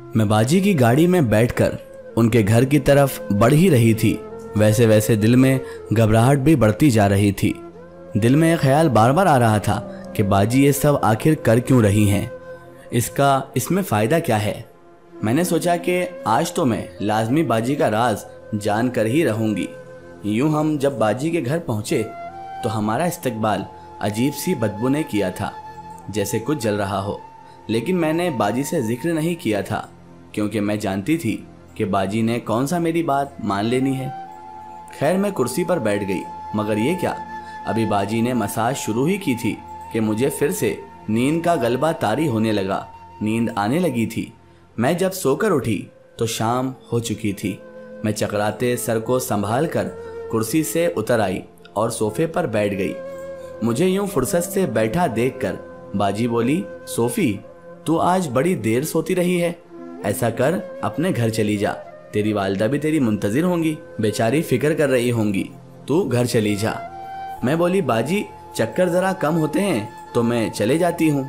मैं बाजी की गाड़ी में बैठकर उनके घर की तरफ बढ़ ही रही थी। वैसे वैसे दिल में घबराहट भी बढ़ती जा रही थी। दिल में एक ख्याल बार बार आ रहा था कि बाजी ये सब आखिर कर क्यों रही हैं, इसमें फ़ायदा क्या है। मैंने सोचा कि आज तो मैं लाजमी बाजी का राज जान कर ही रहूँगी। यूँ हम जब बाजी के घर पहुँचे तो हमारा इस्तकबाल अजीब सी बदबू ने किया था, जैसे कुछ जल रहा हो। लेकिन मैंने बाजी से जिक्र नहीं किया था, क्योंकि मैं जानती थी कि बाजी ने कौन सा मेरी बात मान लेनी है। खैर, मैं कुर्सी पर बैठ गई, मगर ये क्या, अभी बाजी ने मसाज शुरू ही की थी कि मुझे फिर से नींद का गलबा तारी होने लगा। नींद आने लगी थी। मैं जब सोकर उठी तो शाम हो चुकी थी। मैं चकराते सर को संभाल कर कुर्सी से उतर आई और सोफे पर बैठ गई। मुझे यूं फुर्सत से बैठा देखकर बाजी बोली, सोफी, तू आज बड़ी देर सोती रही है। ऐसा कर, अपने घर चली जा। तेरी वालिदा भी तेरी मुंतजिर होंगी, बेचारी फिक्र कर रही होंगी। तू घर चली जा। मैं बोली, बाजी, चक्कर जरा कम होते हैं तो मैं चले जाती हूँ।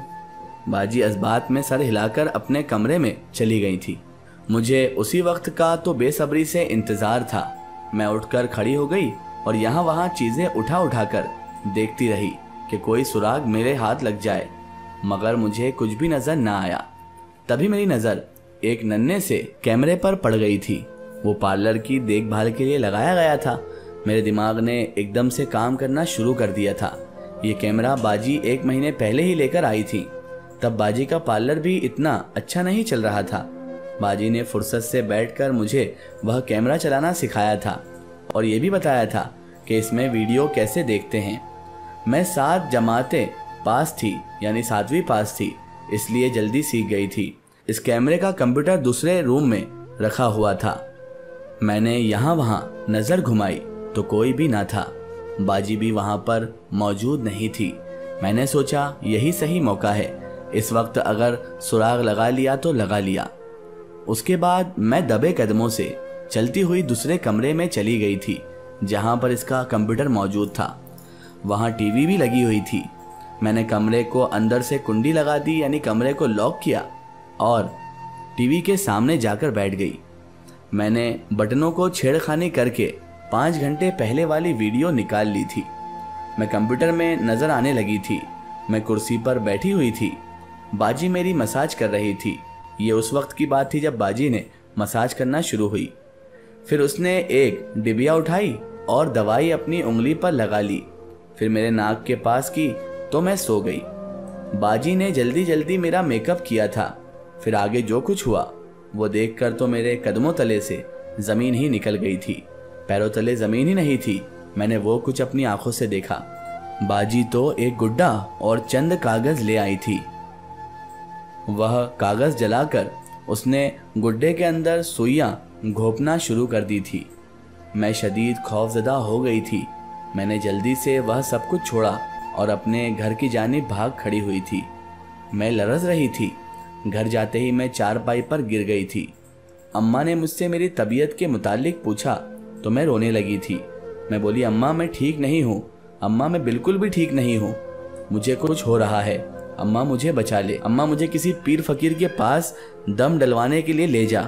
बाजी इस बात में सर हिलाकर अपने कमरे में चली गई थी। मुझे उसी वक्त का तो बेसब्री से इंतजार था। मैं उठकर खड़ी हो गई और यहाँ वहाँ चीजें उठा उठाकर देखती रही कि कोई सुराग मेरे हाथ लग जाए, मगर मुझे कुछ भी नजर न आया। तभी मेरी नजर एक नन्हे से कैमरे पर पड़ गई थी। वो पार्लर की देखभाल के लिए लगाया गया था। मेरे दिमाग ने एकदम से काम करना शुरू कर दिया था। ये कैमरा बाजी 1 महीने पहले ही लेकर आई थी। तब बाजी का पार्लर भी इतना अच्छा नहीं चल रहा था। बाजी ने फुर्सत से बैठकर मुझे वह कैमरा चलाना सिखाया था और ये भी बताया था कि इसमें वीडियो कैसे देखते हैं। मैं 7 जमातें पास थी, यानी 7वीं पास थी, इसलिए जल्दी सीख गई थी। इस कैमरे का कंप्यूटर दूसरे रूम में रखा हुआ था। मैंने यहाँ वहाँ नज़र घुमाई तो कोई भी ना था। बाजी भी वहाँ पर मौजूद नहीं थी। मैंने सोचा यही सही मौका है, इस वक्त अगर सुराग लगा लिया तो लगा लिया। उसके बाद मैं दबे कदमों से चलती हुई दूसरे कमरे में चली गई थी, जहाँ पर इसका कंप्यूटर मौजूद था। वहाँ टीवी भी लगी हुई थी। मैंने कमरे को अंदर से कुंडी लगा दी, यानी कमरे को लॉक किया और टीवी के सामने जाकर बैठ गई। मैंने बटनों को छेड़खानी करके 5 घंटे पहले वाली वीडियो निकाल ली थी। मैं कंप्यूटर में नजर आने लगी थी। मैं कुर्सी पर बैठी हुई थी। बाजी मेरी मसाज कर रही थी। ये उस वक्त की बात थी जब बाजी ने मसाज करना शुरू हुई। फिर उसने एक डिबिया उठाई और दवाई अपनी उंगली पर लगा ली। फिर मेरे नाक के पास की तो मैं सो गई। बाजी ने जल्दी जल्दी मेरा मेकअप किया था। फिर आगे जो कुछ हुआ वो देखकर तो मेरे कदमों तले से जमीन ही निकल गई थी। पैरों तले जमीन ही नहीं थी। मैंने वो कुछ अपनी आंखों से देखा। बाजी तो एक गुड्डा और चंद कागज ले आई थी। वह कागज जलाकर उसने गुड्डे के अंदर सुइयां घोंपना शुरू कर दी थी। मैं शदीद खौफजदा हो गई थी। मैंने जल्दी से वह सब कुछ छोड़ा और अपने घर की जानिब भाग खड़ी हुई थी। मैं लरज रही थी। घर जाते ही मैं चारपाई पर गिर गई थी। अम्मा ने मुझसे मेरी तबीयत के मुतालिक पूछा तो मैं रोने लगी थी। मैं बोली, अम्मा, मैं ठीक नहीं हूँ। अम्मा, मैं बिल्कुल भी ठीक नहीं हूँ। मुझे कुछ हो रहा है। अम्मा, मुझे बचा ले। अम्मा, मुझे किसी पीर फकीर के पास दम डलवाने के लिए ले जा।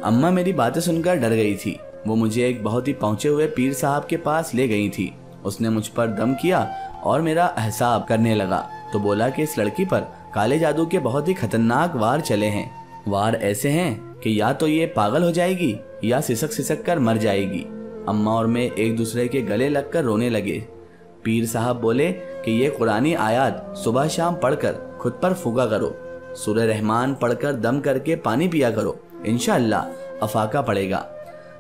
अम्मा मेरी बातें सुनकर डर गई थी। वो मुझे एक बहुत ही पहुंचे हुए पीर साहब के पास ले गई थी। उसने मुझ पर दम किया और मेरा हिसाब करने लगा तो बोला कि इस लड़की पर काले जादू के बहुत ही खतरनाक वार चले हैं। वार ऐसे हैं कि या तो ये पागल हो जाएगी या सिसक सिसक कर मर जाएगी। अम्मा और मैं एक दूसरे के गले लगकर रोने लगे। पीर साहब बोले कि ये कुरानी आयत सुबह शाम पढ़कर खुद पर फूका करो, सूरह रहमान पढ़कर दम करके पानी पिया करो, इंशाअल्लाह अफाका पड़ेगा।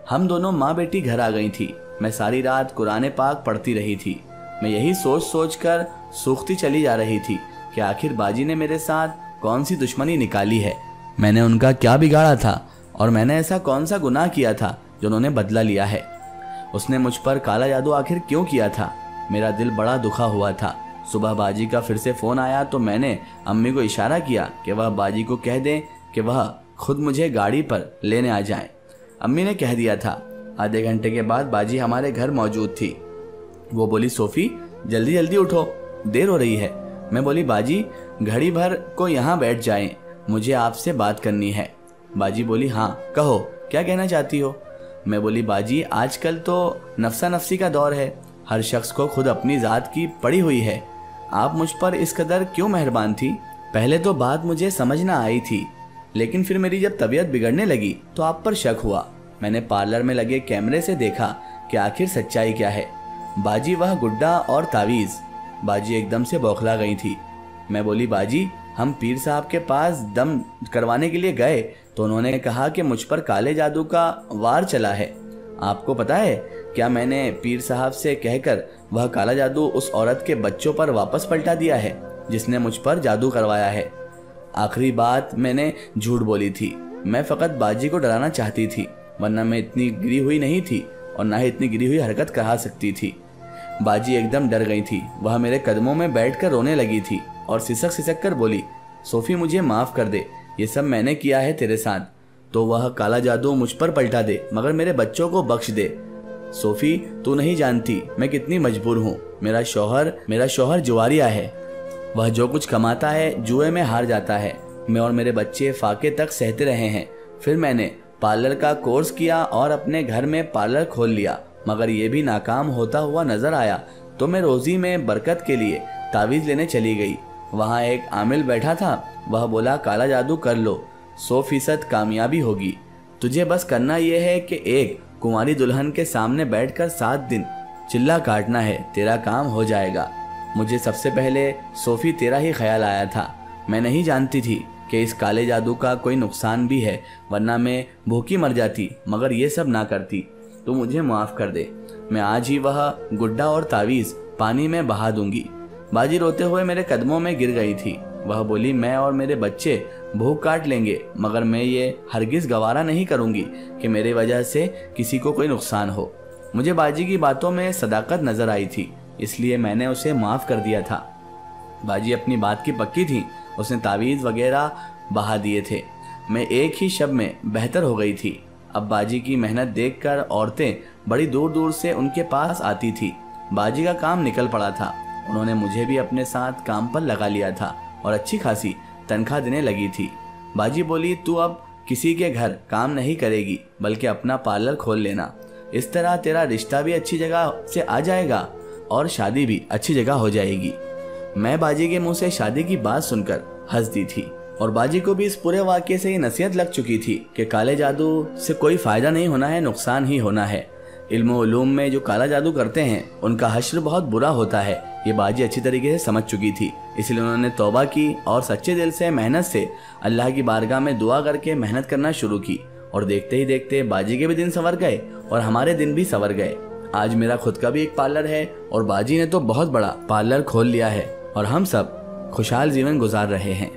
हम दोनों माँ बेटी घर आ गई थी। मैं सारी रात कुरान पाक पढ़ती रही थी। मैं यही सोच सोच कर सूखती चली जा रही थी कि आखिर बाजी ने मेरे साथ कौन सी दुश्मनी निकाली है। मैंने उनका क्या बिगाड़ा था और मैंने ऐसा कौन सा गुनाह किया था जो उन्होंने बदला लिया है। उसने मुझ पर काला जादू आखिर क्यों किया था। मेरा दिल बड़ा दुखा हुआ था। सुबह बाजी का फिर से फ़ोन आया तो मैंने अम्मी को इशारा किया कि वह बाजी को कह दें कि वह खुद मुझे गाड़ी पर लेने आ जाएं। अम्मी ने कह दिया था। आधे घंटे के बाद बाजी हमारे घर मौजूद थी। वो बोली, सोफ़ी, जल्दी जल्दी उठो, देर हो रही है। मैं बोली, बाजी, घड़ी भर को यहाँ बैठ जाएं, मुझे आपसे बात करनी है। बाजी बोली, हाँ कहो, क्या कहना चाहती हो? मैं बोली, बाजी आजकल तो नफसा नफसी का दौर है, हर शख्स को खुद अपनी ज़ात की पड़ी हुई है। आप मुझ पर इस कदर क्यों मेहरबान थी? पहले तो बात मुझे समझ ना आई थी, लेकिन फिर मेरी जब तबीयत बिगड़ने लगी तो आप पर शक हुआ। मैंने पार्लर में लगे कैमरे से देखा कि आखिर सच्चाई क्या है। बाजी वह गुड्डा और तावीज़। बाजी एकदम से बौखला गई थी। मैं बोली, बाजी हम पीर साहब के पास दम करवाने के लिए गए तो उन्होंने कहा कि मुझ पर काले जादू का वार चला है। आपको पता है क्या मैंने पीर साहब से कहकर वह काला जादू उस औरत के बच्चों पर वापस पलटा दिया है जिसने मुझ पर जादू करवाया है। आखिरी बात मैंने झूठ बोली थी। मैं फ़कत बाजी को डराना चाहती थी, वरना मैं इतनी गिरी हुई नहीं थी और ना ही इतनी गिरी हुई हरकत करा सकती थी। बाजी एकदम डर गई थी। वह मेरे कदमों में बैठकर रोने लगी थी और सिसक सिसक कर बोली, सोफ़ी मुझे माफ़ कर दे, ये सब मैंने किया है तेरे साथ, तो वह काला जादू मुझ पर पलटा दे, मगर मेरे बच्चों को बख्श दे। सोफ़ी तू नहीं जानती मैं कितनी मजबूर हूँ। मेरा शौहर जुआरिया है, वह जो कुछ कमाता है जुए में हार जाता है। मैं और मेरे बच्चे फाके तक सहते रहे हैं। फिर मैंने पार्लर का कोर्स किया और अपने घर में पार्लर खोल लिया, मगर ये भी नाकाम होता हुआ नजर आया तो मैं रोज़ी में बरकत के लिए तावीज़ लेने चली गई। वहाँ एक आमिल बैठा था, वह बोला, काला जादू कर लो, 100% कामयाबी होगी। तुझे बस करना यह है कि एक कुंवारी दुल्हन के सामने बैठकर 7 दिन चिल्ला काटना है, तेरा काम हो जाएगा। मुझे सबसे पहले सोफ़ी तेरा ही ख्याल आया था। मैं नहीं जानती थी कि इस काले जादू का कोई नुकसान भी है, वरना मैं भूखी मर जाती, मगर ये सब ना करती। तो मुझे माफ़ कर दे, मैं आज ही वह गुड्डा और तावीज़ पानी में बहा दूंगी। बाजी रोते हुए मेरे कदमों में गिर गई थी। वह बोली, मैं और मेरे बच्चे भूख काट लेंगे, मगर मैं ये हरगिज़ गवारा नहीं करूंगी कि मेरे वजह से किसी को कोई नुकसान हो। मुझे बाजी की बातों में सदाकत नज़र आई थी, इसलिए मैंने उसे माफ़ कर दिया था। बाजी अपनी बात की पक्की थी, उसने तावीज़ वगैरह बहा दिए थे। मैं एक ही शब में बेहतर हो गई थी। अब बाजी की मेहनत देखकर औरतें बड़ी दूर दूर से उनके पास आती थी। बाजी का काम निकल पड़ा था। उन्होंने मुझे भी अपने साथ काम पर लगा लिया था और अच्छी खासी तनख्वाह देने लगी थी। बाजी बोली, तू अब किसी के घर काम नहीं करेगी, बल्कि अपना पार्लर खोल लेना। इस तरह तेरा रिश्ता भी अच्छी जगह से आ जाएगा और शादी भी अच्छी जगह हो जाएगी। मैं बाजी के मुंह से शादी की बात सुनकर हंस दी थी और बाजी को भी इस पूरे वाक़ये से ये नसीहत लग चुकी थी कि काले जादू से कोई फ़ायदा नहीं होना है, नुकसान ही होना है। इल्म-उलूम में जो काला जादू करते हैं उनका हश्र बहुत बुरा होता है, ये बाजी अच्छी तरीके से समझ चुकी थी। इसलिए उन्होंने तौबा की और सच्चे दिल से मेहनत से अल्लाह की बारगाह में दुआ करके मेहनत करना शुरू की। और देखते ही देखते बाजी के भी दिन संवर गए और हमारे दिन भी संवर गए। आज मेरा खुद का भी एक पार्लर है और बाजी ने तो बहुत बड़ा पार्लर खोल लिया है और हम सब खुशहाल जीवन गुजार रहे हैं।